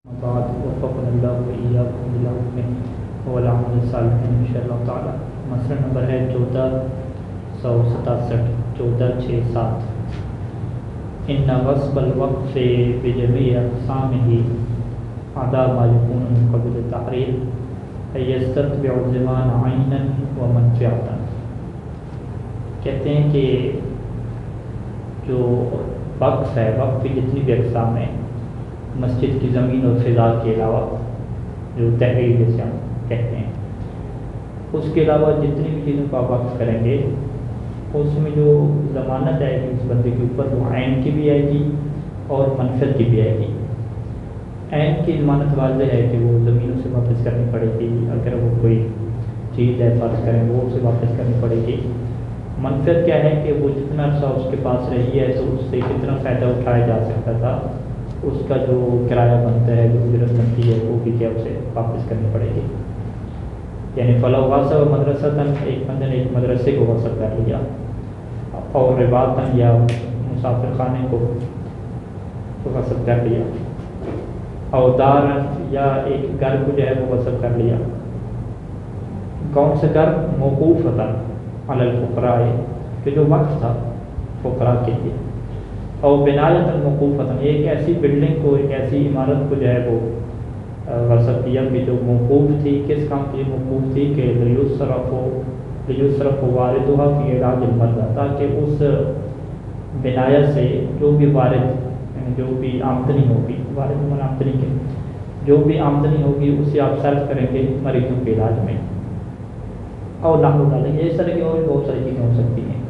بعد وفقنا اللہ وإیاکم بالعلم والعمل الصالح انشاءاللہ تعالی۔ مسئلہ نمبر ہے 1467 1467 ان غصب الوقف بجميع اقسامه عدا ما يكون من قبل التحرير أن يستتبع الزمان عينا ومنفعة۔ کہتے ہیں کہ جو وقف ہے، وقف کی جتنی بھی اقسام ہیں، مسجد کی زمین اور فضا کے علاوہ جو تحریر جیسے ہم کہتے ہیں، اس کے علاوہ جتنی بھی چیزوں کا وقف کریں گے اس میں جو ضمانت آئے گی اس بندے کے اوپر، وہ عین کی بھی آئے گی اور منفعت کی بھی آئے گی۔ عین کی ضمانت واضح ہے کہ وہ زمینوں سے واپس کرنی پڑے گی، اگر وہ کوئی چیز ہے فرض کریں وہ اسے واپس کرنی پڑے گی۔ منفعت کیا ہے کہ وہ جتنا عرصہ اس کے پاس رہی ہے تو اس سے کتنا فائدہ اٹھایا جا سکتا تھا، اس کا جو کرایہ بنتا ہے، جو اجرت بنتی ہے، وہ بھی کیا اسے واپس کرنی پڑے گی۔ یعنی فلاح غاصب و مدرسۃً، ایک بندے نے ایک مدرسے کو غصب کر لیا، اور رباطً یا مسافر خانے کو غصب کر لیا، اور داراً یا ایک گھر کو جو ہے وہ غصب کر لیا۔ کون سے گھر؟ موقوفۃً علی الفقراء، کہ جو وقف تھا فقراء کے لیے، اور بنایۃً موقوفۃً، ایک ایسی بلڈنگ کو، ایک ایسی عمارت کو جو ہے وہ غصب کیا کہ جو موقوف تھی۔ کس کام کے لیے موقوف تھی؟ کہ لیصرف واردها فی علاج المرضى، تاکہ اس بنایت سے جو بھی وارد، یعنی جو بھی آمدنی ہوگی، وارد من آمدنی کے، جو بھی آمدنی ہوگی اسے آپ صرف کریں گے مریضوں کے علاج میں۔ اور نحو ذالک، اس طرح کی اور بھی بہت ساری چیزیں ہو سکتی ہیں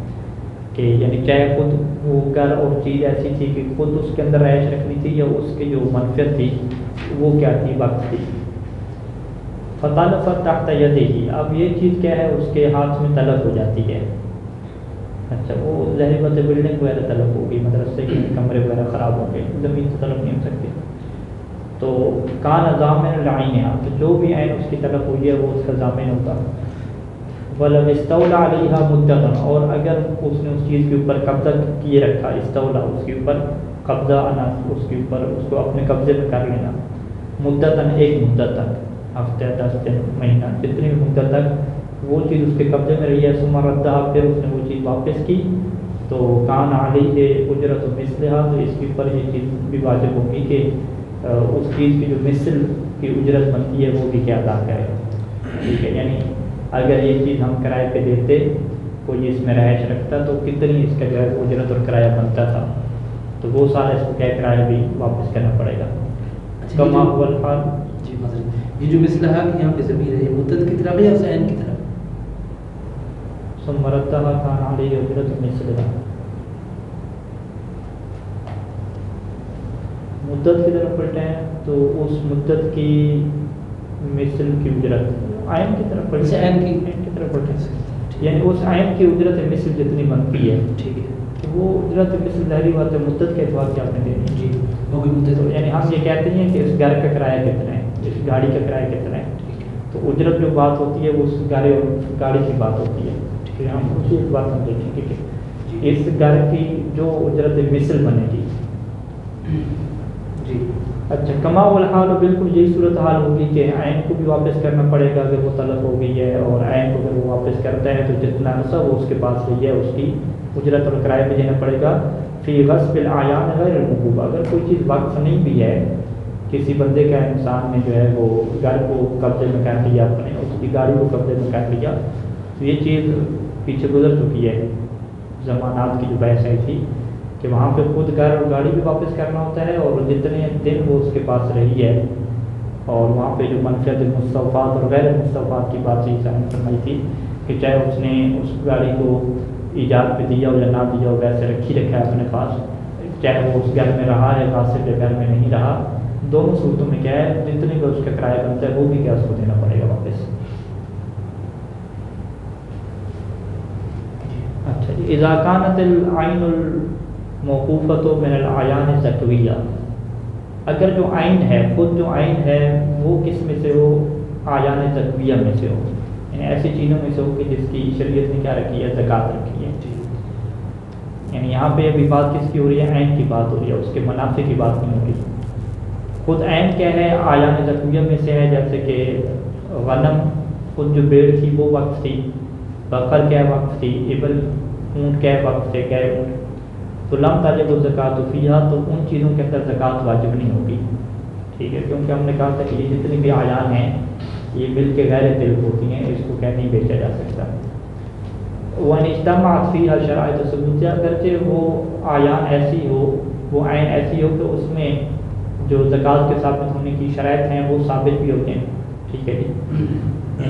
کہ یعنی چاہے خود وہ گھر اور چیز ایسی تھی کہ خود اس کے اندر رہائش رکھنی تھی، یا اس کی جو منفعت تھی وہ کیا تھی؟ وقت تھی۔ فطلفت تحت یدہ، اب یہ چیز کیا ہے؟ اس کے ہاتھ میں طلب ہو جاتی ہے۔ اچھا، وہ ظاہر بات ہے بلڈنگ وغیرہ طلب ہوگی، مدرسے کے کمرے وغیرہ خراب ہوں گے، زمین تو طلب نہیں ہو سکتی۔ تو کان ضامن لعینھا، تو جو بھی عین اس کی طلب ہوئی ہے وہ اس کا ضامن ہوگا۔ وَلَوْ اسْتَوْلَى عَلَيْهَا مُدَّةً، اور اگر اس نے اس چیز کے اوپر قبضہ کیے رکھا، استولا اس کے اوپر قبضہ آنا، اس کے اوپر اس کو اپنے قبضے میں کر لینا، مدتاً ایک مدت تک، ہفتہ 10 دن مہینہ، جتنی بھی مدت تک وہ چیز اس کے قبضے میں رہی ہے، ثم ردھا، پھر اس نے وہ چیز واپس کی، تو کان علیہ اجرت مثلھا، تو اس کے اوپر یہ چیز بھی واجب ہوگی کہ اس چیز کی جو مثل کی اجرت بنتی ہے وہ بھی کیا ادا کرے۔ ٹھیک ہے، یعنی اگر یہ چیز ہم کرائے پہ دیتے، کوئی اس میں رہائش رکھتا، تو کتنی اس کا جو ہے اجرت اور کرایہ بنتا تھا، تو وہ سارا اس کو کیا کرایہ بھی واپس کرنا پڑے گا۔ کما هو الحال، جی مثلا یہ جو مثلھا کی یہاں پہ ضمیر ہے، یہ مدت کی طرف ہے یا عین کی طرف؟ ثم ردھا کان علیہ اجرت مثلھا، مدت کی طرف پلٹیں تو اس مدت کی مثل کی اجرت عین کی طرف پلٹیں، عین کی طرف پلٹیں، یعنی اس عین کی اجرت مثل جتنی بنتی ہے، ٹھیک ہے، وہ اجرت مثل ظاہری بات ہے مدت کے اعتبار سے آپ نے دینی ہے۔ جی وہ بھی مدت تو یعنی ہم یہ کہتے ہیں کہ اس گھر کا کرایہ کتنا ہے، اس گاڑی کا کرایہ کتنا ہے، تو اجرت جو بات ہوتی ہے وہ اس گاڑی کی بات ہوتی ہے۔ ٹھیک ہے، ہم اسی ایک بات ہم دیکھیں گے کہ اس گھر کی جو اجرت مثل بنے گی۔ جی اچھا، کما الحال، بالکل یہی صورت حال ہوگی کہ عین کو بھی واپس کرنا پڑے گا اگر وہ طلب ہو گئی ہے، اور عین کو اگر وہ واپس کرتا ہے تو جتنا عرصہ وہ اس کے پاس رہی ہے اس کی اجرت اور کرایہ بھی دینا پڑے گا۔ فی غصب الاعیان غیر الموقوف، اگر کوئی چیز وقف نہیں بھی ہے، کسی بندے کا انسان نے جو ہے وہ گھر کو قبضے میں کر لیا، اپنے اس کی گاڑی کو قبضے میں کر لیا، تو یہ چیز پیچھے گزر چکی ہے، ضمانات کی جو بحث آئی تھی کہ وہاں پہ خود گھر اور گاڑی بھی واپس کرنا ہوتا ہے، اور جتنے دن وہ اس کے پاس رہی ہے، اور وہاں پہ جو منفعت مستوفات اور غیر مستوفات کی بات صحیح سامنے فرمائی تھی کہ چاہے اس نے اس گاڑی کو ایجاد پہ دیا ہو یا نہ دیا ہو، ویسے رکھی رکھا ہے اپنے پاس، چاہے وہ اس گھر میں رہا ہے غاصب یا گھر میں نہیں رہا، دونوں صورتوں میں کیا ہے جتنے بھی اس کا کرایہ بنتا ہے وہ بھی کیا اس کو دینا پڑے گا واپس۔ اچھا جی، اذا كانت العین الموقوفۃ من الاعیان الزکویہ، اگر جو عین ہے، خود جو عین ہے وہ کس میں سے ہو؟ اعیان زکویہ میں سے ہو، یعنی ایسی چیزوں میں سے ہو کہ جس کی شریعت نے کیا رکھی ہے؟ زکوٰۃ رکھی ہے۔ یعنی یہاں پہ ابھی بات کس کی ہو رہی ہے؟ عین کی بات ہو رہی ہے، اس کے منافع کی بات نہیں ہو رہی۔ خود عین کیا ہے آیان زکویہ میں سے ہے، جیسے کہ غنم خود جو بھیڑ تھی وہ وقف تھی، بقر کیا وقف تھی، ابل اونٹ کیا وقف تھے، کیا اونٹ، تو لم تجب الزکوٰۃ فیہا، تو ان چیزوں کے اندر زکوٰۃ واجب نہیں ہوگی، ٹھیک ہے، کیونکہ ہم نے کہا تھا کہ یہ جتنی بھی آیان ہیں یہ مل کے غیر تلف ہوتی ہیں، اس کو کیا نہیں بیچا جا سکتا۔ وَإِنِ اجْتَمَعَتْ فِيهَا شَرَائِطُ ثُبُوتِهَا، اگرچہ وہ آیان ایسی ہو، وہ عین ایسی ہو کہ اس میں جو زکوٰۃ کے ثابت ہونے کی شرائط ہیں وہ ثابت بھی ہوتے ہیں، ٹھیک ہے جی،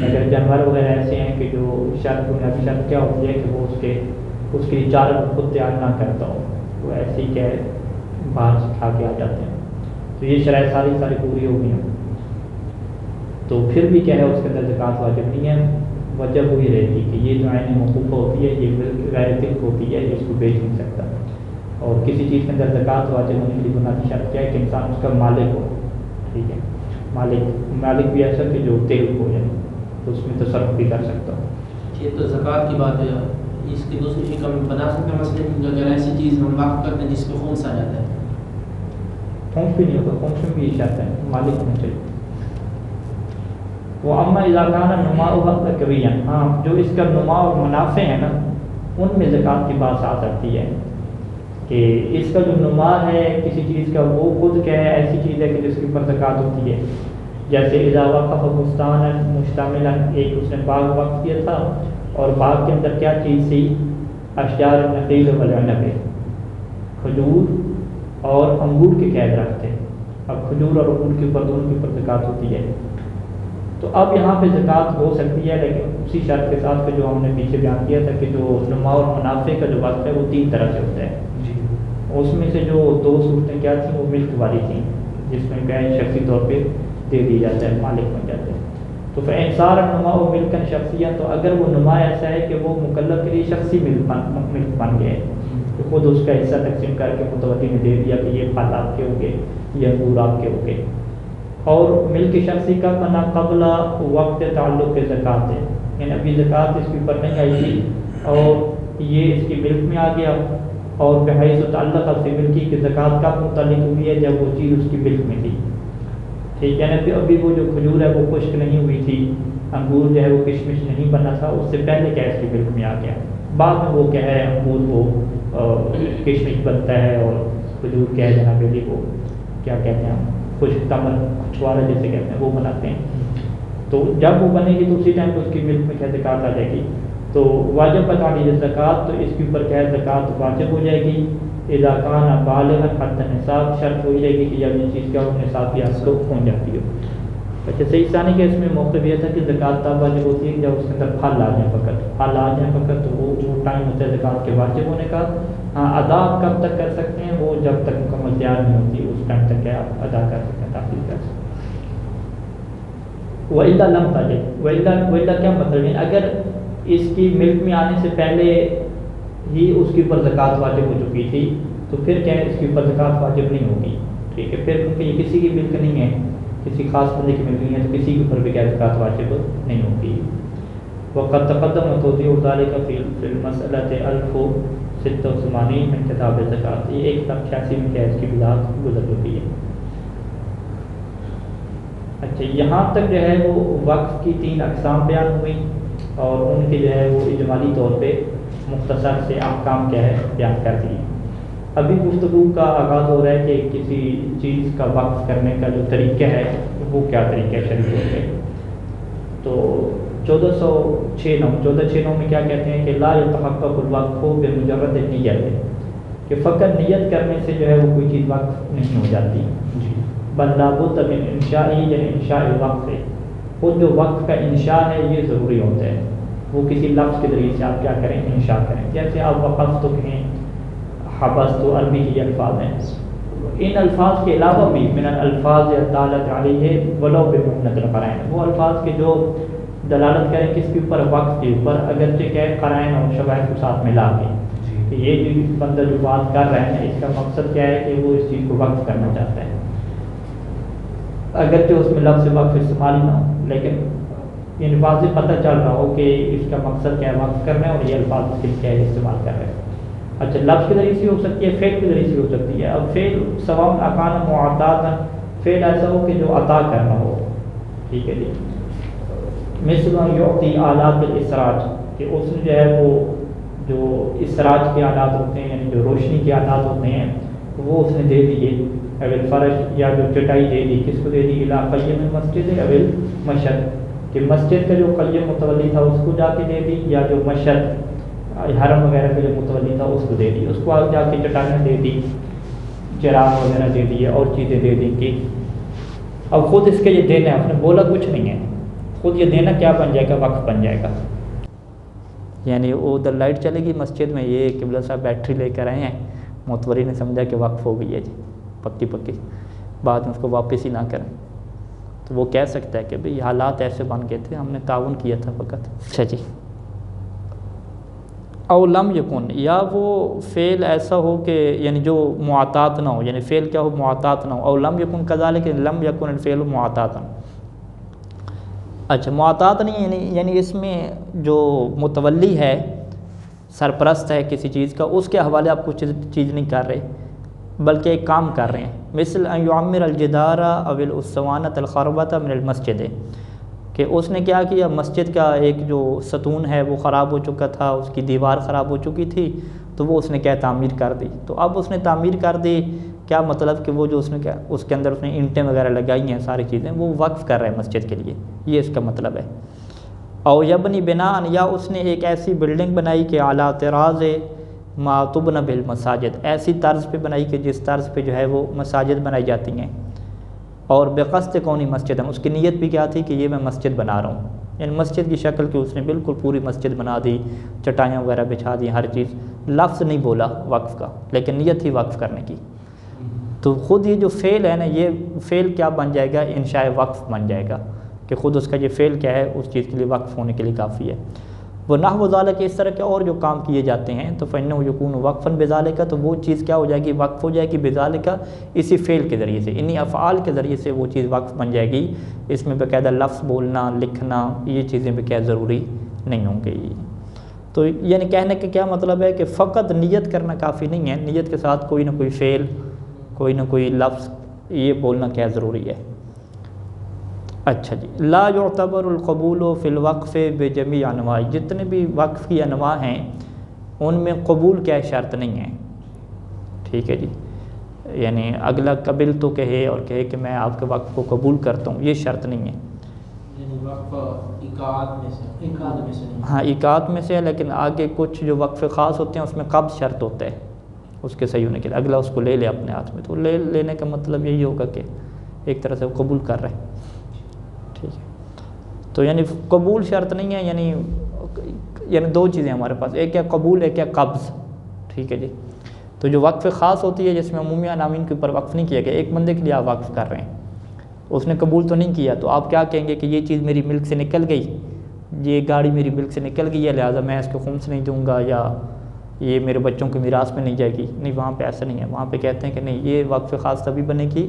اگر جانور وغیرہ ایسے ہیں کہ جو شرط بنیادی شرط کیا ہوتی ہے کہ وہ اس کی اجارت خود تیار نہ کرتا ہو، وہ ایسی کیا ہے باہر سے کھا کے آ جاتے ہیں، تو یہ شرائط ساری پوری ہو گئی ہیں، تو پھر بھی کیا ہے اس کے اندر زکوٰۃ واجب نہیں ہے، وجہ وہی رہے گی کہ یہ جو عین موقوفہ ہوتی ہے یہ غیر تلف ہوتی ہے، یہ اس کو بیچ نہیں سکتا، اور کسی چیز کے اندر زکوٰۃ واجب ہونے کے لیے بنیادی شرط کیا ہے کہ انسان اس کا مالک ہو، ٹھیک ہے، مالک بھی ایسا کہ جو تلف ہو، یعنی تو اس میں تصرف بھی کر سکتا ہوں۔ یہ تو زکوٰۃ کی بات ہے، اس کی دوسری شکل میں بتا سکتے ہیں مسئلے کہ اگر ایسی چیز ہم وقف کرتے ہیں جس پہ خمس آ جاتا ہے، خمس بھی نہیں ہوگا، خمس میں بھی یہ شرط ہے مالک ہونا چاہیے۔ وہ اما اذا کان نماؤها ذکریا، ہاں جو اس کا نما اور منافع ہے نا ان میں زکوٰۃ کی بات آ سکتی ہے کہ اس کا جو نما ہے کسی چیز کا وہ خود کیا ہے ایسی چیز ہے کہ جس کے اوپر زکوٰۃ ہوتی ہے، جیسے اذا وقف بستانا مشتملا، ایک اس نے باغ وقف کیا تھا اور باغ کے اندر کیا چیز تھی، اشجار النخیل والعنب، کھجور اور انگور کے کیا درخت تھے، اب کھجور اور انگور کے اوپر دونوں کے اوپر زکوٰۃ ہوتی ہے، تو اب یہاں پہ زکوٰۃ ہو سکتی ہے، لیکن اسی شرط کے ساتھ کہ جو ہم نے پیچھے بیان کیا تھا کہ جو نما اور منافع کا جو وقت ہے وہ 3 طرح سے ہوتا ہے، اس میں سے جو 2 صورتیں کیا تھیں وہ ملک والی تھیں، جس میں کیا ہے شخصی طور پہ دے دی جاتا ہے، مالک بن جاتے ہیں، تو فإنصار النما ملکن شخصیہ، تو اگر وہ نما ایسا ہے کہ وہ مکلف کے لیے شخصی ملک بن گئے کہ خود اس کا حصہ تقسیم کر کے متولی نے دے دیا کہ یہ پھل آپ کے ہو گئے، یہ انگور آپ کے ہو گئے، اور ملک شخصی کا بنا قبل وقت تعلق کے زکوٰۃ ہے، یعنی ابھی زکوٰۃ اس کے اوپر نہیں آئی تھی اور یہ اس کی ملک میں آ گیا، اور بحیث تعلق سے ملکی کی زکوٰۃ کب متعلق ہوئی ہے جب وہ چیز اس کی ملک میں تھی، ٹھیک ہے نا، پھر ابھی وہ جو کھجور ہے وہ خشک نہیں ہوئی تھی، انگور جو ہے وہ کشمش نہیں بنا تھا، اس سے پہلے کیا اس کی ملک میں آ گیا، بعد میں وہ کیا ہے انگور وہ کشمش بنتا ہے اور کھجور کیا ہے جناب علی وہ کیا کہتے ہیں خشک تمر چھوارا جیسے کہتے ہیں وہ بناتے ہیں، تو جب وہ بنے گی تو اسی ٹائم پہ اس کی ملک میں کیا زکوٰۃ آ جائے گی، تو واجب بتا دیجیے زکوٰۃ، تو اس کے اوپر کیا ہے زکوٰۃ واجب ہو جائے گی، اذا کان بالغا حد نصاب، شرط ہو جائے گی کہ جب یہ چیز کیا ہو نصاب کی حد کو پہنچ جاتی ہو۔ اچھا صحیح ثانی کے اس میں موقف یہ تھا کہ زکوٰۃ تب واجب ہوتی ہے کہ جب اس کے اندر پھل آ جائیں فقط، پھل آ جائیں فقط، تو وہ ٹائم ہوتا ہے زکوٰۃ کے واجب ہونے کا، ہاں ادا آپ کب تک کر سکتے ہیں، وہ جب تک مکمل تیار نہیں ہوتی اس ٹائم تک کیا آپ ادا کر سکتے ہیں، تحصیل کر سکتے ہیں۔ وَإِلَّا لَمْ تَجِبْ، وَإِلَّا کیا مطلب ہے، اگر اس کی ملک میں آنے سے پہلے ہی اس کے اوپر زکوٰۃ واجب ہو چکی تھی تو پھر کیا ہے اس کے اوپر زکوٰۃ واجب نہیں ہوگی، ٹھیک ہے، پھر کیونکہ یہ کسی کی ملک نہیں ہے، کسی خاص بندے کی ملک نہیں ہے، تو کسی کے اوپر بھی کیا زکوٰۃ واجب نہیں ہوگی۔ وقد تقدم توضیح ذلك فی المسألة 1086 من کتاب زکوٰۃ، یہ 1086 میں کیا اس کی وضاحت گزر چکی ہے۔ اچھا یہاں تک جو ہے وہ وقف کی 3 اقسام بیان ہوئی اور ان کے جو ہے وہ اجمالی طور پہ مختصر سے احکام کیا ہے بیان کر دیے۔ ابھی گفتگو کا آغاز ہو رہا ہے کہ کسی چیز کا وقف کرنے کا جو طریقہ ہے وہ کیا طریقہ شریع ہوتا ہے، تو 1406 میں کیا کہتے ہیں کہ لا یتحقق الوقف بمجرد نیت، کہ فقط نیت کرنے سے جو ہے وہ کوئی چیز وقف نہیں ہو جاتی، بل لابد من انشاء، یعنی انشاء الوقف ہے، خود جو وقت کا انشاء ہے یہ ضروری ہوتا ہے، وہ کسی لفظ کے ذریعے سے آپ کیا کریں انشاء کریں، جیسے آپ وقف تو کہیں، حبس تو عربی کی الفاظ ہیں، ان الفاظ کے علاوہ بھی من الفاظ دالت علیہ ولو بمحنت القرائن، وہ الفاظ کے جو دلالت کریں کس کے اوپر وقت کے اوپر، اگرچہ کہ قرائن اور شواہد کو ساتھ ملا کے کہ یہ جو بندہ جو بات کر رہے ہیں اس کا مقصد کیا ہے کہ وہ اس چیز کو وقف کرنا چاہتا ہے، اگرچہ اس میں لفظ وقف استعمال نہ ہو لیکن ان الفاظ سے پتہ چل رہا ہو کہ اس کا مقصد کیا ہے وقف کرنا ہے، اور یہ الفاظ اس کے کیا ہے استعمال کر رہے ہیں۔ اچھا لفظ کے ذریعے سے ہو سکتی ہے، فعل کے ذریعے سے ہو سکتی ہے، اب فعل سواء اکان معتادا فعل ایسا ہو کہ جو عطا کرنا ہو، ٹھیک ہے جی، مثل یعطی آلات الاسراج، کہ اس نے جو ہے وہ جو اسراج کے آلات ہوتے ہیں یعنی جو روشنی کے آلات ہوتے ہیں وہ اس نے دے دیے، اول فرش یا جو چٹائی دے دی، کس کو دے دی؟ الی قیم المسجد اول مشد، کہ مسجد کا جو قیم متولی تھا اس کو جا کے دے دی، یا جو مشد حرم وغیرہ کا جو متولی تھا اس کو دے دی، اس کو جا کے چٹائیاں دے دی، چراغ وغیرہ دے دیے اور چیزیں دے دی کہ اب خود اس کے یہ دینا ہے، آپ نے بولا کچھ نہیں ہے، خود یہ دینا کیا بن جائے گا؟ وقف بن جائے گا۔ یعنی وہ ادھر لائٹ چلے گی مسجد میں، یہ قبلہ صاحب بیٹری لے کر آئے ہیں، متوری نے سمجھا کہ وقف ہو گئی ہے جی پکی پکی، بعد میں اس کو واپس ہی نہ کریں، تو وہ کہہ سکتا ہے کہ بھئی حالات ایسے بن گئے تھے، ہم نے تعاون کیا تھا فقط۔ اچھا جی، او لم یکن، یا وہ فعل ایسا ہو کہ یعنی جو معطات نہ ہو، یعنی فعل کیا ہو؟ معطات نہ ہو، او لم یکن کذالک، لم یکن الفعل معطاتا۔ اچھا معطات نہیں یعنی اس میں جو متولی ہے، سرپرست ہے کسی چیز کا، اس کے حوالے آپ کچھ چیز نہیں کر رہے بلکہ ایک کام کر رہے ہیں، مثل ان یعمر الجدار او الاسوانۃ الخربۃ من المسجد، کہ اس نے کیا کیا؟ مسجد کا ایک جو ستون ہے وہ خراب ہو چکا تھا، اس کی دیوار خراب ہو چکی تھی، تو وہ اس نے کیا تعمیر کر دی، تو اب اس نے تعمیر کر دی، کیا مطلب کہ وہ جو اس نے کیا اس کے اندر اس نے اینٹیں وغیرہ لگائی ہیں، ساری چیزیں وہ وقف کر رہے ہیں مسجد کے لیے، یہ اس کا مطلب ہے۔ او یبنی بناء، یا اس نے ایک ایسی بلڈنگ بنائی کہ اعلیٰ طراز ما تبنى بالمساجد، ایسی طرز پہ بنائی کہ جس طرز پہ جو ہے وہ مساجد بنائی جاتی ہیں، اور بقصد کونی مسجد، اس کی نیت بھی کیا تھی کہ یہ میں مسجد بنا رہا ہوں، یعنی مسجد کی شکل کی اس نے بالکل پوری مسجد بنا دی، چٹائیاں وغیرہ بچھا دی، ہر چیز، لفظ نہیں بولا وقف کا لیکن نیت تھی وقف کرنے کی، تو خود یہ جو فعل ہے نا، یہ فعل کیا بن جائے گا؟ انشاء وقف بن جائے گا، کہ خود اس کا یہ فعل کیا ہے اس چیز کے لیے وقف ہونے کے لیے کافی ہے۔ وہ نحو ذالک، اس طرح کے اور جو کام کیے جاتے ہیں، تو فإنہ یکون وقفا بذالک، تو وہ چیز کیا ہو جائے گی؟ وقف ہو جائے گی، بذالک، اسی فعل کے ذریعے سے، انہی افعال کے ذریعے سے وہ چیز وقف بن جائے گی، اس میں باقاعدہ لفظ بولنا، لکھنا، یہ چیزیں بھی کیا ضروری نہیں ہوں گی۔ تو یعنی کہنے کا کیا مطلب ہے کہ فقط نیت کرنا کافی نہیں ہے، نیت کے ساتھ کوئی نہ کوئی فعل، کوئی نہ کوئی لفظ یہ بولنا کیا ضروری ہے۔ اچھا جی، لا یعتبر القبول فی الوقف بجمیع انواع، جتنے بھی وقف کی انواع ہیں ان میں قبول کیا شرط نہیں ہے، ٹھیک ہے جی، یعنی اگلا قبل تو کہے اور کہے کہ میں آپ کے وقف کو قبول کرتا ہوں، یہ شرط نہیں ہے، یعنی وقف ایقاعت میں سے ہاں ایقاعت میں سے ہے، لیکن آگے کچھ جو وقف خاص ہوتے ہیں اس میں قبض شرط ہوتا ہے اس کے صحیح ہونے کے لیے، اگلا اس کو لے لے اپنے ہاتھ میں، تو لینے کا مطلب یہی ہوگا کہ ایک طرح سے وہ قبول کر رہے ہیں، ٹھیک ہے، تو یعنی قبول شرط نہیں ہے، یعنی دو چیزیں ہمارے پاس، ایک ہے قبول، ایک ہے قبض، ٹھیک ہے جی، تو جو وقف خاص ہوتی ہے جس میں عمومی عناوین کے اوپر وقف نہیں کیا گیا، ایک بندے کے لیے آپ وقف کر رہے ہیں، اس نے قبول تو نہیں کیا، تو آپ کیا کہیں گے کہ یہ چیز میری ملک سے نکل گئی، یہ گاڑی میری ملک سے نکل گئی ہے، لہٰذا میں اس کو خمس نہیں دوں گا، یا یہ میرے بچوں کے میراث میں نہیں جائے گی، نہیں، وہاں پہ ایسا نہیں ہے، وہاں پہ کہتے ہیں کہ نہیں، یہ وقف خاص تبھی بنے گی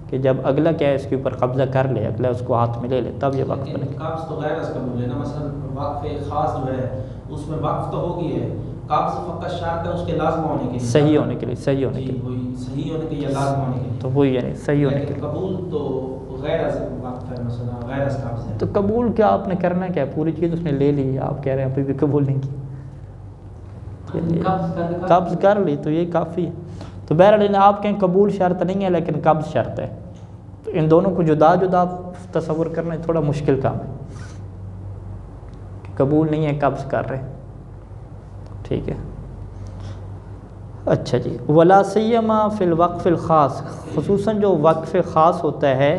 کہ جب اگلا کیا ہے اس کے اوپر قبضہ کر لے، اگلا اس کو ہاتھ میں لے لے، تب یہ وقف بنے گا۔ قبض تو غیر از قبول ہے نا، مثلا وقف خاص جو ہے اس میں وقف تو ہوگی ہے، قبض فقط شرط ہے اس کے لازم ہونے کے لیے، صحیح ہونے کے لیے، صحیح ہونے کے لیے، وہی صحیح ہونے کے لیے، لازم ہونے کے لیے، تو وہی یعنی صحیح ہونے کے لیے، قبول تو غیر از وقف ہے، مثلا غیر از قبض ہے، تو قبول کیا آپ نے کرنا کیا؟ پوری چیز اس نے لے لی، آپ کہہ رہے ہیں ابھی بھی قبول نہیں کی، قبض کر لی تو یہ کافی ہے، تو بہرحال آپ کہیں قبول شرط نہیں ہے لیکن قبض شرط ہے، تو ان دونوں کو جدا جدا تصور کرنا تھوڑا مشکل کام ہے، قبول نہیں ہے، قبض کر رہے، ٹھیک ہے۔ اچھا جی، ولا سیما فی الوقف الخاص، خصوصاً جو وقف خاص ہوتا ہے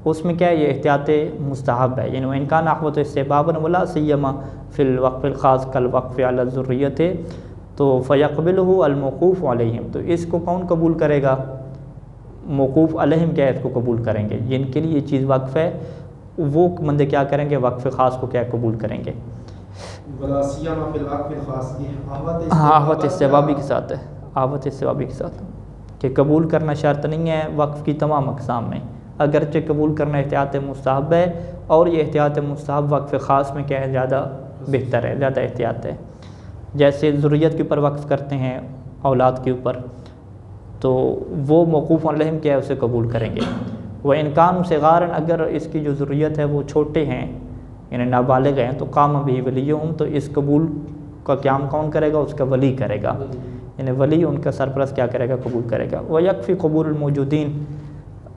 اس میں کیا یہ احتیاط مستحب ہے، یعنی امکان احوط استحبابا ولا سیما فی الوقف الخاص کالوقف علی الذریۃ، تو فیقبلہ الموقوف علیہم، تو اس کو کون قبول کرے گا؟ موقوف علیہم کیا ہے اس کو قبول کریں گے، جن کے لیے یہ چیز وقف ہے وہ بندے کیا کریں گے؟ وقف خاص کو کیا قبول کریں گے، ولا سیما فی الوقف الخاص، ہاں آحوط استحبابی کے ساتھ ہے، آحوط استحبابی کے ساتھ، کہ قبول کرنا شرط نہیں ہے وقف کی تمام اقسام میں، اگرچہ قبول کرنا احتیاط مستحب ہے، اور یہ احتیاط مستحب وقف خاص میں کیا ہے؟ زیادہ بہتر ہے، زیادہ احتیاط ہے، جیسے ذریت کے اوپر وقف کرتے ہیں، اولاد کے اوپر، تو وہ موقوف علیہم کیا ہے اسے قبول کریں گے، وہ انکان صغارن اگر اس کی جو ذریت ہے وہ چھوٹے ہیں یعنی نابالغ ہیں تو قام بھی ولیہم تو اس قبول کا قیام کون کرے گا؟ اس کا ولی کرے گا، یعنی ولی ان کا سرپرست کیا کرے گا؟ قبول کرے گا۔ وَيَكْفِي قبول الموجودین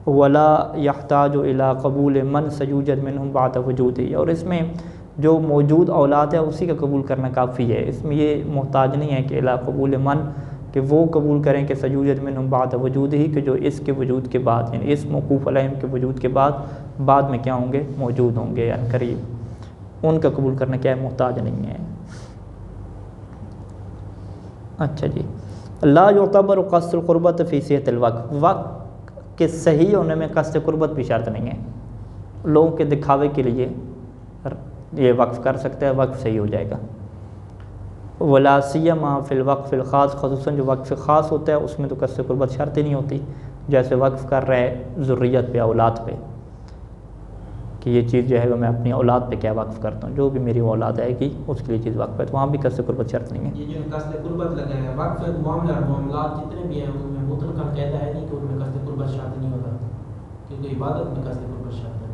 ولا يحتاج الى قبول من سيوجد منهم بعد وجوده، اور اس میں جو موجود اولاد ہے اسی کا قبول کرنا کافی ہے، اس میں یہ محتاج نہیں ہے کہ الى قبول من کہ وہ قبول کریں کہ سيوجد منهم بعد وجوده کہ جو اس کے وجود کے بعد یعنی اس موقوف علیہم کے وجود کے بعد میں کیا ہوں گے؟ موجود ہوں گے یعنی قریب، ان کا قبول کرنا کیا ہے؟ محتاج نہیں ہے۔ اچھا جی، لا يعتبر قصد القربت فی صحت الوقف، وقف کے صحیح ہونے میں قصد قربت بھی شرط نہیں ہے، لوگوں کے دکھاوے کے لیے یہ وقف کر سکتا ہے، وقف صحیح ہو جائے گا۔ ولا سیما فی الوقف الخاص، خصوصاً جو وقف خاص ہوتا ہے اس میں تو قصد قربت شرط ہی نہیں ہوتی، جیسے وقف کر رہے ذریت پہ، اولاد پہ، کہ یہ چیز جو ہے وہ میں اپنی اولاد پہ کیا وقف کرتا ہوں، جو بھی میری اولاد آئے گی اس کے لیے چیز وقف ہے، تو وہاں بھی قصد قربت شرط نہیں ہے۔ یہ جو قصد قربت لگا ہے وقف معاملہ معاملات جتنے بھی ہیں ان میں مطلقاً کہتا ہے نہیں کہ ان میں قصد قربت شرط نہیں ہوتا، کیونکہ عبادت میں قصد قربت شرط ہے۔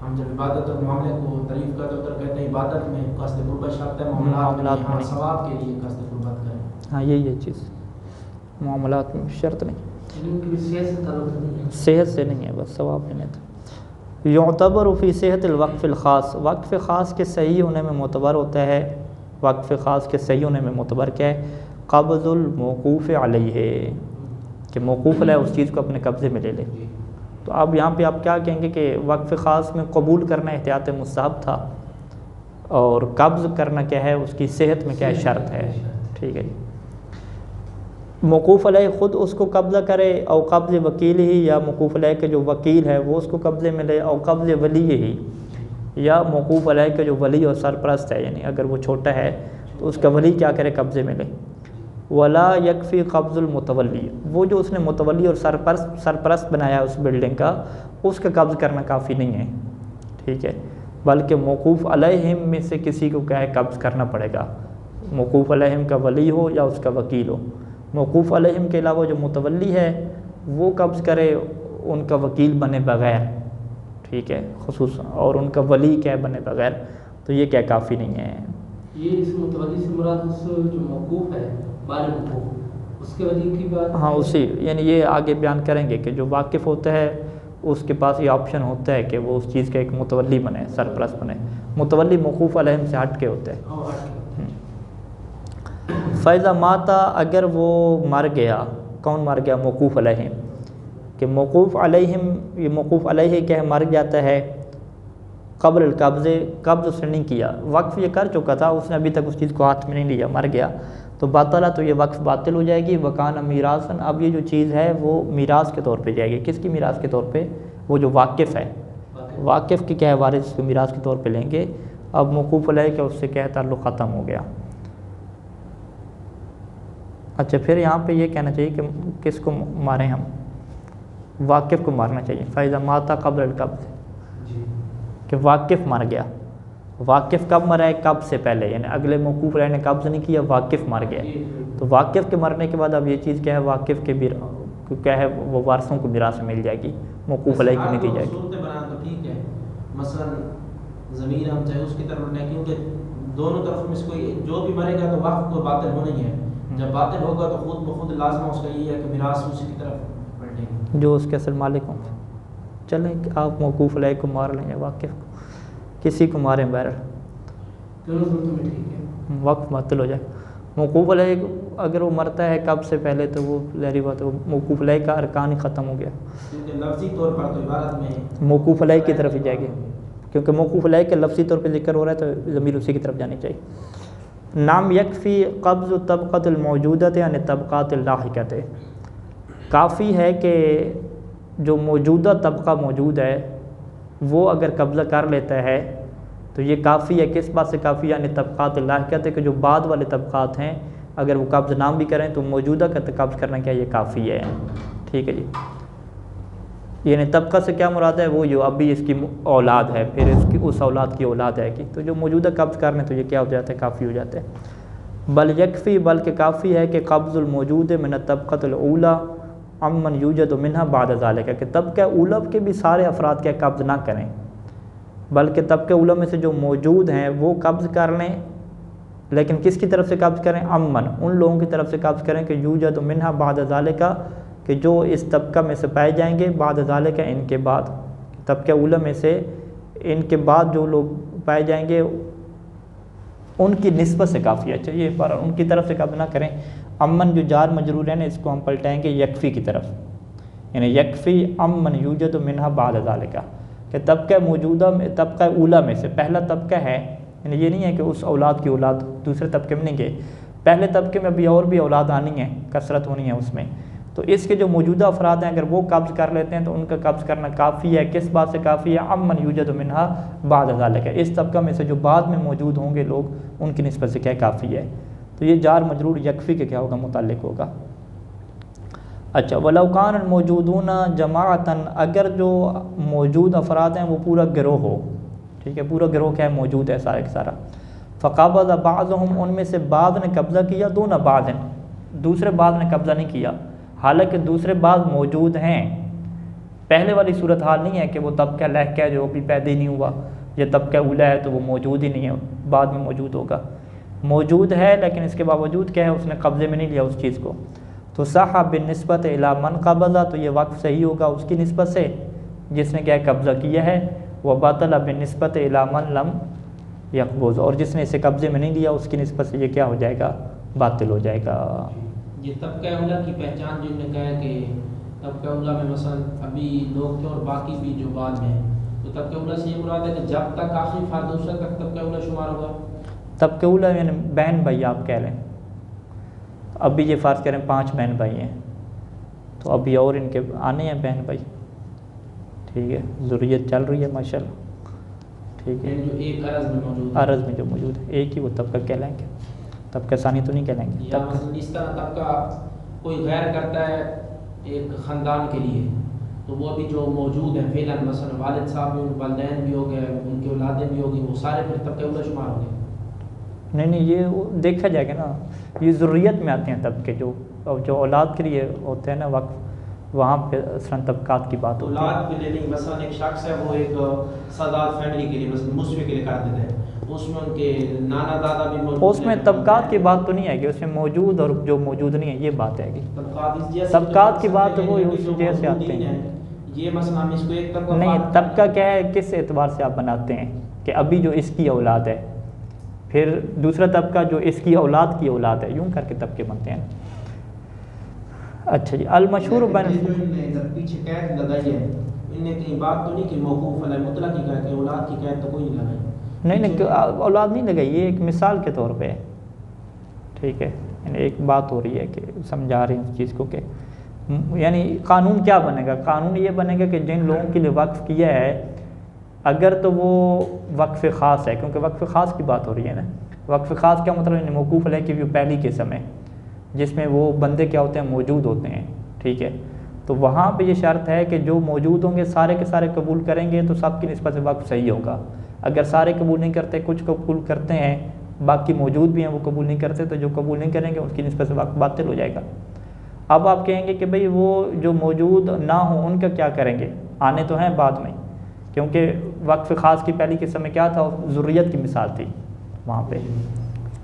ہم جب عبادت اور معاملے کو تعریف کرتے ہیں تو کہتے ہیں عبادت میں قصد قربت شرط ہے، معاملات میں ثواب کے لیے قصد قربت کریں۔ ہاں یہی ہے چیز، معاملات میں شرط نہیں، صحت سے تعلق نہیں ہے، صحت سے نہیں ہے، بس ثواب لینے تھا۔ یعتبر فی صحت الوقف الخاص، وقف خاص کے صحیح ہونے میں معتبر ہوتا ہے، وقف خاص کے صحیح ہونے میں معتبر کیا ہے؟ قبض الموقوف علیہ، کہ موقوف علیہ اس چیز کو اپنے قبضے میں لے لے۔ تو اب یہاں پہ آپ کیا کہیں گے کہ وقف خاص میں قبول کرنا احتیاط مستحب تھا اور قبض کرنا کیا ہے؟ اس کی صحت میں کیا ہے؟ شرط ہے، ٹھیک ہے جی۔ موقوف علیہ خود اس کو قبضہ کرے اور قبض وکیل ہی، یا موقوف علیہ کے جو وکیل ہے وہ اس کو قبضے میں لے، اور قبض ولی ہی، یا موقوف علیہ کے جو ولی اور سرپرست ہے یعنی اگر وہ چھوٹا ہے تو اس کا ولی کیا کرے؟ قبضے میں لے۔ ولا یکفی قبض المتولی، وہ جو اس نے متولی اور سرپرست بنایا ہے اس بلڈنگ کا، اس کا قبض کرنا کافی نہیں ہے، ٹھیک ہے، بلکہ موقوف علیہم میں سے کسی کو کیا ہے؟ قبض کرنا پڑے گا، موقوف علیہم کا ولی ہو یا اس کا وکیل ہو۔ موقوف علیہم کے علاوہ جو متولی ہے وہ قبض کرے، ان کا وکیل بنے بغیر، ٹھیک ہے، خصوصاً، اور ان کا ولی کیا بنے بغیر، تو یہ کیا کافی نہیں ہے۔ یہ اس متولی سے مراد اس جو موقوف ہے بالغ موقوف، اس کے ولی کی بات، ہاں اسی، یعنی یہ آگے بیان کریں گے کہ جو واقف ہوتا ہے اس کے پاس یہ آپشن ہوتا ہے کہ وہ اس چیز کا ایک متولی بنے، سرپرست بنے، متولی موقوف علیہم سے ہٹ کے ہوتا ہے۔ فیضا ماتا، اگر وہ مر گیا، کون مر گیا؟ موقوف علیہم، کہ موقوف علیہم، یہ موقوف علیہ کیا ہے؟ مر جاتا ہے قبل القبض، قبض اس نے نہیں کیا، وقف یہ کر چکا تھا، اس نے ابھی تک اس چیز کو ہاتھ میں نہیں لیا، مر گیا تو باطلا، تو یہ وقف باطل ہو جائے گی۔ وکان میراثن، اب یہ جو چیز ہے وہ میراث کے طور پہ جائے گی، کس کی میراث کے طور پہ؟ وہ جو واقف ہے، واقف کی کیا ہے؟ وارث اس کو میراث کے طور پہ لیں گے۔ اب موقوف علیہ کا اس سے کیا ہے؟ تعلق ختم ہو گیا۔ اچھا، پھر یہاں پہ یہ کہنا چاہیے کہ کس کو ماریں ہم؟ واقف کو مارنا چاہیے۔ فیضا ماتا قبل القبض، کہ واقف مر گیا، واقف کب مرا ہے؟ قبض سے پہلے، یعنی اگلے موقوف علیہ نے قبض نہیں کیا، واقف مر گیا، تو واقف کے مرنے کے بعد اب یہ چیز کیا ہے؟ واقف کے کیا ہے؟ وہ وارثوں کو میراث میں مل جائے گی، موقوف علیہ کی نہیں دی جائے گی۔ مثلا ضمیر ہم چاہے اس کی طرف رکھنا ہے، کیونکہ دونوں طرف میں اس کو جو بھی مرے گا تو وقف کو باطل ہونا ہی ہے، جب باطل ہوگا تو خود بخود لازمہ اس کا یہ ہے کہ میراث اسی کی طرف پلٹے گی، جو اس کے اصل مالک ہوں۔ چلیں آپ موقوف علیہ کو مار لیں یا واقف کو، کسی کو ماریں، بہرحال دونوں صورتوں میں ٹھیک ہے، وقف باطل ہو جائے۔ موقوف علیہ اگر وہ مرتا ہے قبض سے پہلے تو وہ ظاہری بات ہے موقوف علیہ کا ارکان ہی ختم ہو گیا، کیونکہ لفظی طور پر تو عبارت میں موقوف علیہ کی طرف ہی جائے گی، کیونکہ موقوف علیہ کے لفظی طور پہ ذکر ہو رہا ہے تو ضمیر اسی کی طرف جانی چاہیے۔ نام یکفی قبض طبقۃ الموجودۃ یعنی طبقات اللاحقۃ، کافی ہے کہ جو موجودہ طبقہ موجود ہے وہ اگر قبضہ کر لیتا ہے تو یہ کافی ہے، کس بات سے کافی؟ یعنی طبقات اللاحقۃ، کہ جو بعد والے طبقات ہیں اگر وہ قبض نام بھی کریں تو موجودہ کا قبض کرنا کیا یہ کافی ہے، ٹھیک ہے جی۔ یعنی طبقہ سے کیا مراد ہے؟ وہ جو ابھی اس کی اولاد ہے، پھر اس اولاد کی اولاد ہے کہ تو جو موجودہ قبض کرنے تو یہ کیا ہو جاتا ہے؟ کافی ہو جاتا ہے۔ بل یکفی، بلکہ کافی ہے کہ قبض الموجود من الطبقۃ الاولی، امن یوجد منہا بعد ذالک، کہ طبقہ اولا کے بھی سارے افراد کیا قبض نہ کریں، بلکہ طبقہ اولا میں سے جو موجود ہیں وہ قبض کر لیں، لیکن کس کی طرف سے قبض کریں؟ امن، ان لوگوں کی طرف سے قبض کریں کہ یوجد منہا بعد ذالک، کہ جو اس طبقہ میں سے پائے جائیں گے، بعد ذالک ان کے بعد، طبقہ اولا میں سے ان کے بعد جو لوگ پائے جائیں گے ان کی نسبت سے کافی ہے۔ چلیے پر ان کی طرف سے قبض نہ کریں۔ امن جو جار مجرور ہے نا، اس کو ہم پلٹائیں گے یکفی کی طرف، یعنی یکفی امن یوجد منہا بعد ذالک، کہ طبقہ موجودہ میں، طبقہ اولا میں سے پہلا طبقہ ہے، یعنی یہ نہیں ہے کہ اس اولاد کی اولاد دوسرے طبقے میں نہیں گئے، پہلے طبقے میں ابھی اور بھی اولاد آنی ہے، کثرت ہونی ہے اس میں، تو اس کے جو موجودہ افراد ہیں اگر وہ قبض کر لیتے ہیں تو ان کا قبض کرنا کافی ہے۔ کس بات سے کافی ہے؟ امن یوجد منہا بعد ذالک، اس طبقہ میں سے جو بعد میں موجود ہوں گے لوگ ان کی نسبت سے کیا کافی ہے۔ تو یہ جار مجرور یکفی کے کیا ہوگا؟ متعلق ہوگا۔ اچھا، وَلَوْ كَانَ الْمَوْجُودُونَ جَمَاعَةً، اگر جو موجود افراد ہیں وہ پورا گروہ ہو، ٹھیک ہے، پورا گروہ کیا ہے؟ موجود ہے سارے کا سارا، فَقَبَضَ بَعْضُهُمْ، ان میں سے بعض نے قبضہ کیا، دون بعض، دوسرے بعض نے قبضہ نہیں کیا، حالانکہ دوسرے بعض موجود ہیں۔ پہلے والی صورتحال نہیں ہے کہ وہ طبقہ لہکہ جو ابھی پیدا ہی نہیں ہوا، یہ طبقہ اولا ہے تو وہ موجود ہی نہیں ہے، بعد میں موجود ہوگا، موجود ہے لیکن اس کے باوجود کیا ہے؟ اس نے قبضے میں نہیں لیا اس چیز کو، تو صح بالنسبت الی من قبضہ، تو یہ وقف صحیح ہوگا اس کی نسبت سے جس نے کیا قبضہ کیا ہے، وبطل بالنسبت الی من لم یقبض، اور جس نے اسے قبضے میں نہیں لیا اس کی نسبت سے یہ کیا ہو جائے گا؟ باطل ہو جائے گا۔ یہ طبقہ اولا کی پہچان جن نے کہا ہے کہ طبقہ اولا میں مثلا ابھی لوگ تھے اور باقی بھی جو بعد میں، تو طبقہ اولا سے یہ مراد ہے کہ جب تک آخری فرد اس تک طبقہ اولا شمار ہوگا۔ طبقہ اولا یعنی بہن بھائی آپ کہہ لیں، اب بھی یہ فرض کریں 5 بہن بھائی ہیں، تو ابھی اور ان کے آنے ہیں بہن بھائی، ٹھیک ہے، ذریت چل رہی ہے ماشاءاللہ، ٹھیک ہے، جو ایک عرض میں موجود ہے، عرض میں جو موجود ہے ایک ہی وہ طبقہ کہلائیں گے، طبقہ ثانی تو نہیں کہلائیں گے۔ یا مثلا اس طرح طبقہ کوئی غیر کرتا ہے ایک خاندان کے لیے، تو وہ ابھی جو موجود ہیں فعلاً، مثلا والد صاحب بھی، والدین بھی ہو گئے، ان کی اولادیں بھی ہو گئی، وہ سارے پھر طبقہ اولا شمار ہو گئے؟ نہیں، یہ دیکھا جائے گا نا، یہ ضروریت میں آتے ہیں طبقے، جو اولاد کے لیے ہوتے ہیں نا وقف، وہاں پہ اصلاً طبقات کی بات ہوتی ہے۔ اولاد کے لیے نہیں، مثلا ایک شخص ہے وہ ایک سادات فیملی کے لیے، مثلا مسلم کے لیے کر دیتے ہیں، اس میں ان کے نانا دادا بھی موجود، اس میں طبقات کی بات تو نہیں آئے گی، اس میں موجود اور جو موجود نہیں ہے یہ بات آئے گی۔ طبقات کی بات وہ اس وجہ سے آتے ہیں، یہ مثلا ہم اس کو ایک طبقہ نہیں، طبقہ کیا ہے کس اعتبار سے آپ بناتے ہیں کہ ابھی جو اس کی اولاد ہے، پھر دوسرا طبقہ جو اس کی اولاد کی اولاد ہے، یوں کر کے طبقے بنتے ہیں۔ اچھا جی، المشہور بین پیچھے قید لگائی ہے، ان نے کہیں بات تو نہیں کہ موقوف علی مطلق کی کہ اولاد کی قید تو کوئی نہیں لگائی؟ نہیں، اولاد نہیں لگائی، یہ ایک مثال کے طور پہ ہے، ٹھیک ہے، یعنی ایک بات ہو رہی ہے کہ سمجھا رہے ہیں اس چیز کو کہ یعنی قانون کیا بنے گا؟ قانون یہ بنے گا کہ جن لوگوں کے لیے وقف کیا ہے اگر تو وہ وقف خاص ہے، کیونکہ وقف خاص کی بات ہو رہی ہے نا، وقف خاص کیا مطلب ہے؟ موقوف علیہ کی پہلی قسم ہے جس میں وہ بندے کیا ہوتے ہیں؟ موجود ہوتے ہیں، ٹھیک ہے، تو وہاں پہ یہ شرط ہے کہ جو موجود ہوں گے سارے کے سارے قبول کریں گے تو سب کی نسبت سے وقف صحیح ہوگا، اگر سارے قبول نہیں کرتے، کچھ قبول کرتے ہیں، باقی موجود بھی ہیں وہ قبول نہیں کرتے، تو جو قبول نہیں کریں گے اس کی نسبت سے وقف باطل ہو جائے گا۔ اب آپ کہیں گے کہ بھئی وہ جو موجود نہ ہوں ان کا کیا کریں گے؟ آنے تو ہیں بعد میں، کیونکہ وقف خاص کی پہلی قسم میں کیا تھا؟ ذریت کی مثال تھی وہاں پہ،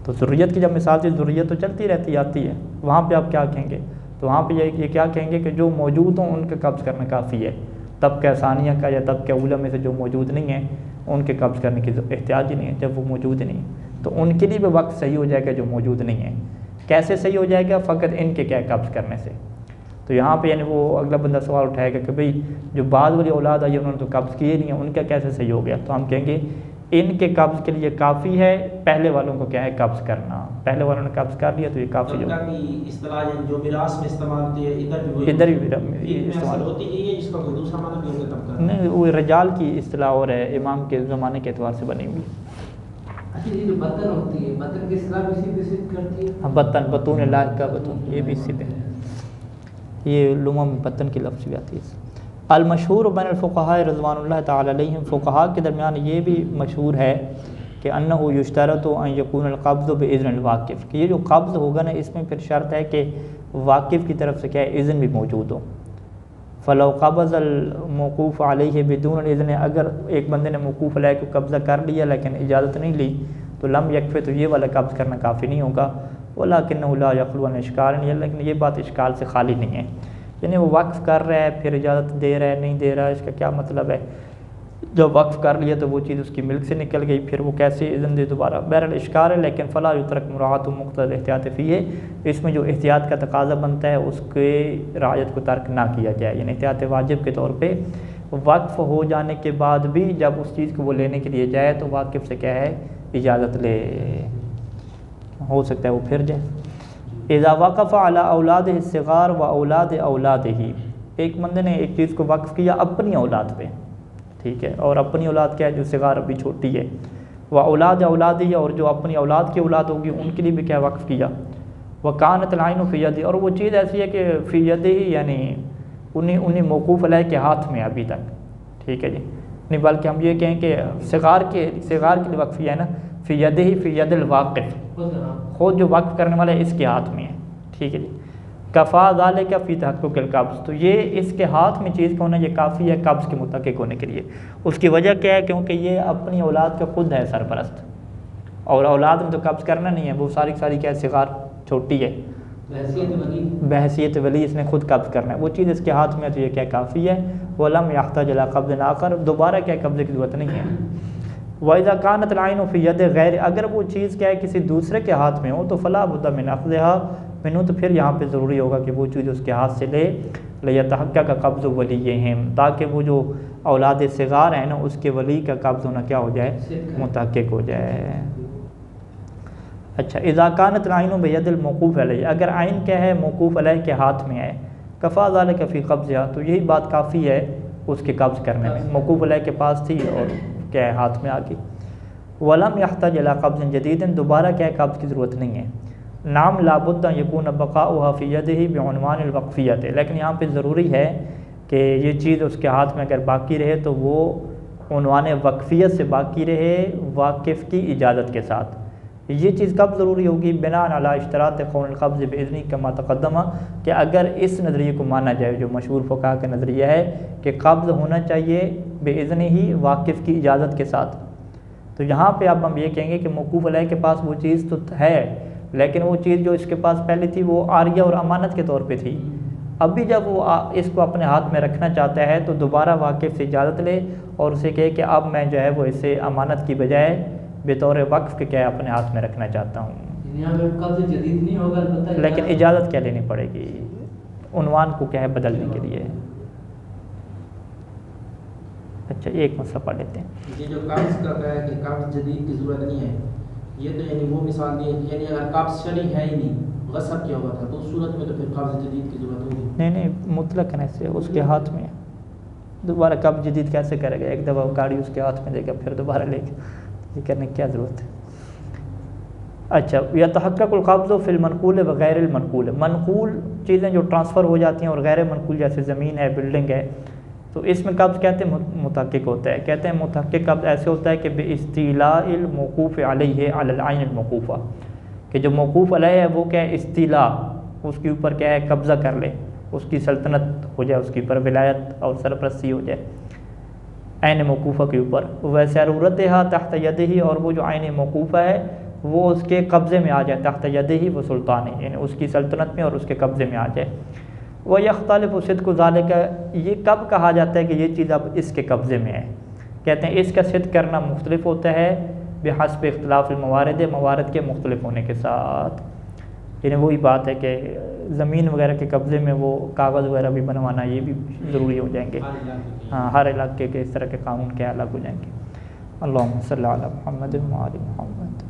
تو ذریت کی جب مثال تھی، ذریت تو چلتی رہتی آتی ہے، وہاں پہ آپ کیا کہیں گے؟ تو وہاں پہ یہ کیا کہیں گے کہ جو موجود ہوں ان کا قبض کرنا کافی ہے، طبقہ ثانیہ کا یا طبقہ اولا میں سے جو موجود نہیں ہیں ان کے قبض کرنے کی احتیاج ہی نہیں ہے جب وہ موجود نہیں ہیں، تو ان کے لیے بھی وقت صحیح ہو جائے گا جو موجود نہیں ہیں۔ کیسے صحیح ہو جائے گا؟ فقط ان کے کیا قبض کرنے سے۔ تو یہاں پہ یعنی وہ اگلا بندہ سوال اٹھائے گا کہ بھئی جو بعد والی اولاد آئی انہوں نے تو قبض کیے نہیں ہیں، ان کا کیسے صحیح ہو گیا؟ تو ہم کہیں گے ان کے قبض کے لیے کافی ہے پہلے والوں کو کیا ہے؟ قبض کرنا، پہلے والوں نے قبض کر لیا تو یہ کافی ہو۔ اصطلاح جو میراث میں استعمال ہوتی ہے ادھر بھی استعمال ہوتی ہے، اس کا کوئی دوسرا معنی بھی ہوگا طبقہ؟ نہیں، وہ رجال کی اصطلاح اور ہے، امام کے زمانے کے اعتبار سے بنی ہوئی۔ اچھا، یہ جو بطن ہوتی ہے، بطن کی اصطلاح اسی پہ صرف کرتی ہے؟ بطن، بطون لاحق کا بطن، یہ بھی اسی پہ، یہ لمحہ میں بطن کی لفظ بھی آتی ہے۔ المشہور بین الفقہاء رضوان اللہ تعالی علیہم، فقہاء کے درمیان یہ بھی مشہور ہے کہ انہ یشترط ان یکون القبض باذن الواقف، کہ یہ جو قبض ہوگا نا اس میں پھر شرط ہے کہ واقف کی طرف سے کیا ہے اذن بھی موجود ہو. فلو قبض الموقوف علیہ بدون الاذن، اگر ایک بندے نے موقوف علیہ کو قبضہ کر لیا لیکن اجازت نہیں لی تو لم یکفی، تو یہ والا قبض کرنا کافی نہیں ہوگا. ولکنہ لا یخلو عن اشکال، لیکن یہ بات اشکال سے خالی نہیں ہے. یعنی وہ وقف کر رہا ہے پھر اجازت دے رہا ہے نہیں دے رہا ہے، اس کا کیا مطلب ہے؟ جب وقف کر لیا تو وہ چیز اس کی ملک سے نکل گئی، پھر وہ کیسے اذن دے دوبارہ؟ بہرحال اشکال ہے، لیکن فلا یترک مراعات مقتضی احتیاط فیہ، اس میں جو احتیاط کا تقاضا بنتا ہے اس کے رعایت کو ترک نہ کیا جائے. یعنی احتیاط واجب کے طور پہ وقف ہو جانے کے بعد بھی جب اس چیز کو وہ لینے کے لیے جائے تو واقف سے کیا ہے اجازت لے، ہو سکتا ہے وہ پھر جائے. اذا وقف علی اولادہ الصغار و اولاد اولادہ، ایک بندے نے ایک چیز کو وقف کیا اپنی اولاد پہ، ٹھیک ہے، اور اپنی اولاد کیا ہے جو صغار ابھی چھوٹی ہے، و اولاد اولادہ، اور جو اپنی اولاد کی اولاد ہوگی ان کے لیے بھی کیا وقف کیا. وکانت العین فی یدہ، اور وہ چیز ایسی ہے کہ فی یدہ یعنی انہیں موقوف علیہ کے ہاتھ میں ابھی تک، ٹھیک ہے جی، نہیں بلکہ ہم یہ کہیں کہ صغار کے لیے وقف کیا ہے نا، فی یدہ فی ید الواقف، خود جو وقف کرنے والا ہے اس کے ہاتھ میں ہے، ٹھیک ہے جی. کفا ذالک فی تحقق القبض، تو یہ اس کے ہاتھ میں چیز کا ہونا یہ کافی ہے قبض کے متحقق ہونے کے لیے. اس کی وجہ کیا ہے؟ کیونکہ یہ اپنی اولاد کا خود ہے سرپرست، اور اولاد میں تو قبض کرنا نہیں ہے، وہ ساری کیا ہے صغار چھوٹی ہے، بحیثیت ولی اس نے خود قبض کرنا ہے، وہ چیز اس کے ہاتھ میں ہے تو یہ کیا کافی ہے. ولم یحتاج الی قبض آخر، دوبارہ کیا قبضے کی ضرورت نہیں ہے. وَإِذَا كَانَتِ الْعَيْنُ فِي يَدِ غَيْرِ، اگر وہ چیز کیا ہے کسی دوسرے کے ہاتھ میں ہو تو فَلَا بُدَّ مِنْ أَخْذِهَا مِنْهُ، تو پھر یہاں پہ ضروری ہوگا کہ وہ چیز اس کے ہاتھ سے لے. لِيَتَحَقَّقَ قَبْضُ وَلِيِّهِمْ، تاکہ وہ جو اولاد صغار ہیں نا اس کے ولی کا قبض ہونا کیا ہو جائے متحقق ہو جائے. اچھا، اذا كانت العین بید الموقوف علیہ، اگر عین کیا ہے موقوف علیہ کے ہاتھ میں ہے، کفا ذلک فی قبضها، تو یہی بات کافی ہے اس کے قبض کرنے میں، موقوف علیہ کے پاس تھی اور کیا ہے ہاتھ میں آ گئی. ولم یحتاج الی قبض جدید، دوبارہ کیا ہے قبض کی ضرورت نہیں ہے. نام لابد ان یکون بقاؤها فی یدہ بعنوان الوقفیت، لیکن یہاں پہ ضروری ہے کہ یہ چیز اس کے ہاتھ میں اگر باقی رہے تو وہ عنوان وقفیت سے باقی رہے واقف کی اجازت کے ساتھ. یہ چیز کب ضروری ہوگی؟ بناء علی اشتراط قول القبض باذنی کما تقدم، کہ اگر اس نظریے کو مانا جائے جو مشہور فقہا کا نظریہ ہے کہ قبض ہونا چاہیے باذنی ہی، واقف کی اجازت کے ساتھ. تو یہاں پہ اب ہم یہ کہیں گے کہ موقوف علیہ کے پاس وہ چیز تو ہے، لیکن وہ چیز جو اس کے پاس پہلے تھی وہ عاریہ اور امانت کے طور پہ تھی. ابھی جب وہ اس کو اپنے ہاتھ میں رکھنا چاہتا ہے تو دوبارہ واقف سے اجازت لے اور اسے کہے کہ اب میں جو ہے وہ اسے امانت کی بجائے بطور وقف کے کیا ہے اپنے ہاتھ میں رکھنا چاہتا ہوں. یہاں پہ قبض جدید نہیں ہوگا، البتہ لیکن اجازت کیا لینی پڑے گی عنوان کو کیا ہے بدلنے کے لیے. اچھا، ایک مسئلہ پڑھ لیتے ہیں. یہ جو قبض کا ہے کہ قبض جدید کی ضرورت نہیں ہے، یہ تو یعنی وہ مثال دی ہے، یعنی اگر قبض شرعی ہے ہی نہیں، غصب کیا ہوا تھا، تو اس صورت میں تو پھر قبض جدید کی ضرورت ہوگی. نہیں مطلق ایسے اس کے ہاتھ میں دوبارہ قبض جدید کیسے کرے گا؟ ایک دفعہ گاڑی اس کے ہاتھ میں دے گا پھر دوبارہ لے گا، یہ کرنے کی کیا ضرورت ہے. اچھا، یتحقق القبض فی المنقول وغیر المنقول، منقول چیزیں جو ٹرانسفر ہو جاتی ہیں اور غیر منقول جیسے زمین ہے، بلڈنگ ہے، تو اس میں قبض کہتے ہیں متحقق ہوتا ہے. کہتے ہیں متحقق قبض ایسے ہوتا ہے کہ باستیلاء الموقوف علیہ علی العین الموقوفہ، کہ جو موقوف علیہ ہے وہ کیا ہے استیلاء، اس کے اوپر کیا ہے قبضہ کر لے، اس کی سلطنت ہو جائے، اس کے اوپر ولایت اور سرپرستی ہو جائے عین موقوفہ کے اوپر. وَسَرُورَتِهَا تحت یدہ، اور وہ جو عین موقوفہ ہے وہ اس کے قبضے میں آ جائے، تحت یدہ و سلطان، یعنی اس کی سلطنت میں اور اس کے قبضے میں آ جائے. وَيَخْتَلِفُ صِدْقُ ذَلِكَ، یہ کب کہا جاتا ہے کہ یہ چیز اب اس کے قبضے میں ہے؟ کہتے ہیں اس کا صدق کرنا مختلف ہوتا ہے بحسب اختلاف الموارد، موارد کے مختلف ہونے کے ساتھ. یعنی وہی بات ہے کہ زمین وغیرہ کے قبضے میں وہ کاغذ وغیرہ بھی بنوانا یہ بھی ضروری ہو جائیں گے. ہاں، ہر علاقے کے اس طرح کے قانون کیا الگ ہو جائیں گے. اللہم صلی علی محمد و آل محمد.